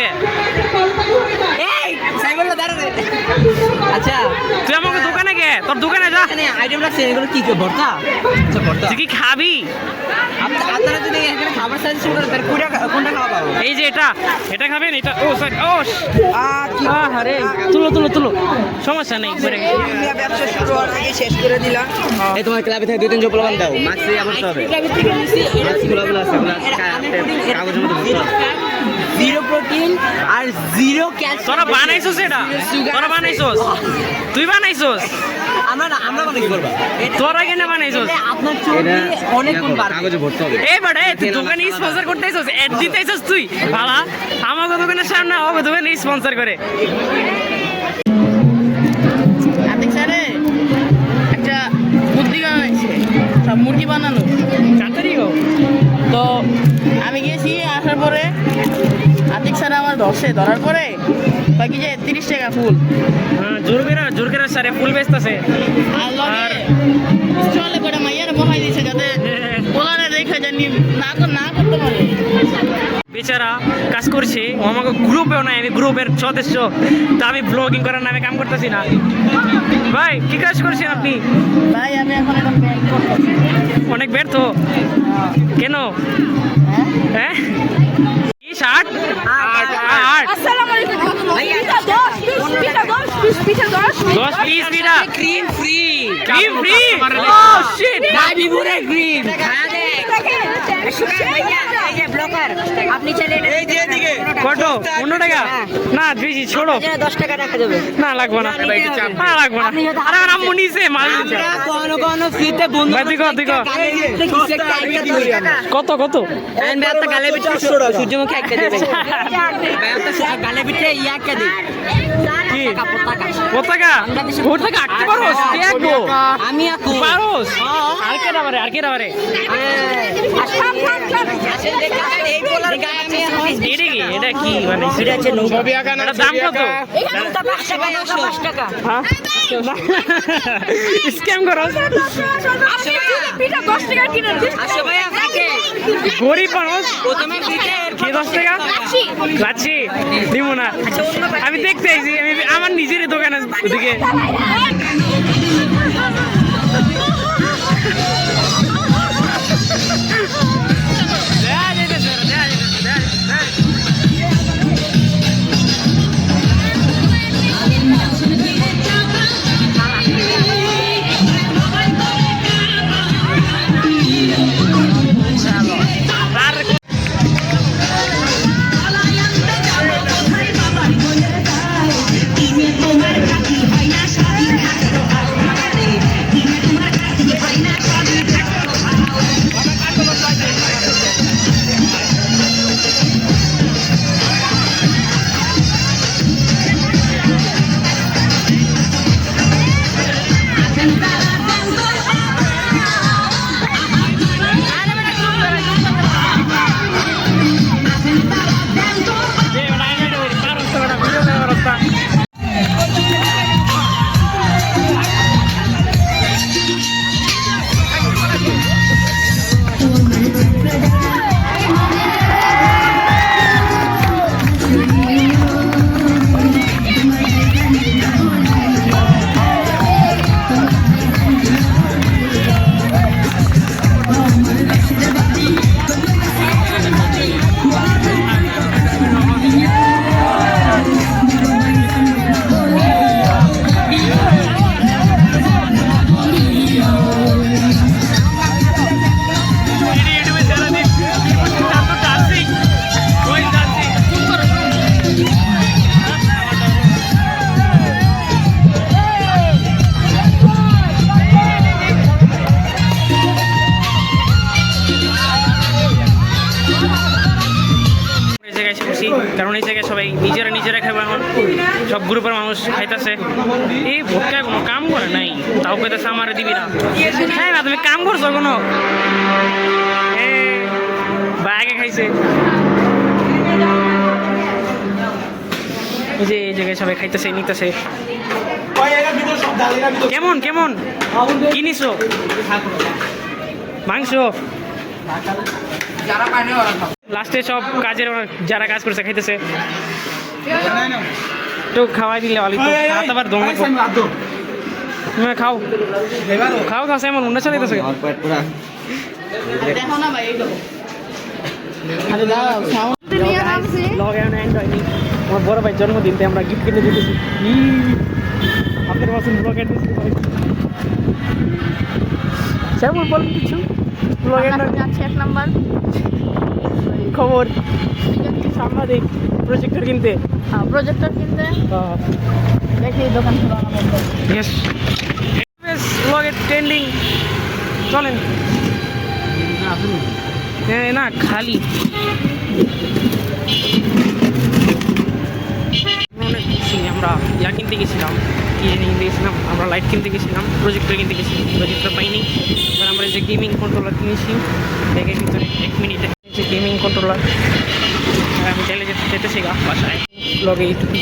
কে? আচ্ছা তুই আমাকে দোকানে কে? তোর দোকানে যা। এখানে আইটেম রাখছেন এগুলো কি ভর্তা? আচ্ছা ভর্তা। তুই কি খাবি? আপনারা যদি এখানে খাবার সাজেশন করেন তাহলে কোনটা খাওয়া পাবো? এই যে এটা খাবেন, এটা ও সরি ও কি আরে তুলো সমস্যা নেই করে ব্যবসা শুরু হওয়ার আগে শেষ করে দিলাম। এই তোমার ক্লাবে থেকে 2-3 জোপলা বান দাও, মাছ দিয়ে করতে হবে। মাছগুলো আছে কাগজের মধ্যে ভর্তি হবে। জিরো প্রোটিন আর জিরো ক্যালসিয়াম। তোরা বানাইছস এটা? তোরা বানাইছস? তুই বানাইছস? আমরা মানে কি করব? তোরা কেন বানাইছস? আপনার চর্বি অনেক গুণ বাড়বে। কাগজে ভর্তি হবে। এই বাড়ে তুই দোকানে স্পন্সর করতে আইছস, এড দিতে আইছস তুই। ভালা আমাকে দোকানের সামনে হবে দোকানে স্পন্সর করে। স্যারে একটা বুদ্ধি বানাইছে, সব মুরগি বানানো তাড়াতাড়ি গো। তো আমি গিয়েছি, আসার পরে আতিক স্যার আমার ধরার পরে বাকি যে 30 টাকা ফুল হ্যাঁ, জোর করে সারে ফুল বেচতেছে। আর লগে চলে করে মাইয়ার বহাই দিয়েছে যাতে ওলারে দেখে জানি না করতে পারে। বেচারা কাজ করছে, ও আমাকে গ্রুপেও নাই, আমি গ্রুপের সদস্য, তা আমি ব্লগিং করার নামে কাম করতেছি না। ভাই কি কাজ করছেন আপনি? ভাই আমি এখন একটা প্যান্ট করতেছি। অনেক ব্যর্থ কেন? হ্যাঁ কি শার্ট? আট আসসালামু আলাইকুম পিঠা 10 পিস পিঠা 10 10 পিস পিঠা ক্রিম ফ্রি। Cream free. ও শিট গাবি বুড়ে ক্রিম। ব্লকার আপনি চাইলে এই যে এদিকে কত? 15 টাকা? না বেশি ছোড়ো। 10 টাকা রাখা যাবে না লাগবে না, না লাগবে না। আরে আমার আম্মু নিছে মাল দিছে। আমরা কোনো ফ্রিতে বন্ধু ভাই দেখো কত এন্ড একটা গালে পিঠে সূর্যমুখী একটা দেবে। ভাই একটা গালে পিঠে একটা দে। কি পতাকা। পতাকা আঁকতে পারোস? কে আঁকবো? আমি আঁকবো। পারোস? আর কে দাবারে এই বলার এটা কি মানে এটা হচ্ছে নৌকা। এটা দাম কত? এখানে তো 5 টাকা হ্যাঁ স্ক্যাম করো। পিঠা 10 টাকা কিনে দিন আসো ভাই আপনাকে গরিব মানুষ প্রথমে পিঠে কি 10 টাকা লাচ্ছি দিব না। আমি দেখতে আইছি, আমি আমার নিজের দোকানে ওদিকে কারণ এই জায়গায় সবাই নিজেরা খাবে, এখন সব গ্রুপের মানুষ খাইতেছে। এই ভোটকা কোনো কাম করে নাই, তাও কইতেছে আমার দিবি না। হ্যাঁ না তুমি কাম করছো কোনো? আগে খাইছে যে এই জায়গায় সবাই খাইতেছে নিতেছে। কেমন কি নিছো? মাংস লাস্টে সব কাজের যারা কাজ করছে খাইতেছে একটু খাওয়াই দিলে ভালো হতো। হাত আবার দম লাগবো। তুমি খাও খাও খাও এমন মনে চলে যেতেছে আমার পেট পুরা দেখো না ভাই এইটা আরে দাঁড়াও সাউন্ড নিয়ে নামছি লগ এন্ড এন্ড হয়নি আমার বড় ভাই জন্মদিন তাই আমরা গিফট কিনে দিতেছি আপনার পাশে ব্লগ এন্ড দিচ্ছি ভাই সেমন বল কিছু ব্লগ এন্ড যাচ্ছে 1 নাম্বার খবর সাংবাদিক প্রজেক্টর কিনতে প্রজেক্টর কিনতে দেখি দোকান খোলা না বন্ধ ইয়েস ব্লগের ট্রেন্ডিং চলেন হ্যাঁ না খালি অনেক খুশি আমরা ইয়া কিনতে গেছিলাম কি জানি কিনতে গেছিলাম আমরা লাইট কিনতে গেছিলাম প্রজেক্টর কিনতে গেছিলাম প্রজেক্টর পাইনি এবার আমরা এই যে গেমিং কন্ট্রোলার কিনেছি ব্যাগের ভিতরে 1 মিনিটে যে গেমিং কন্ট্রোলার আমি চাইলে যেতেছি গা বাসায় ব্লগে এইটুকু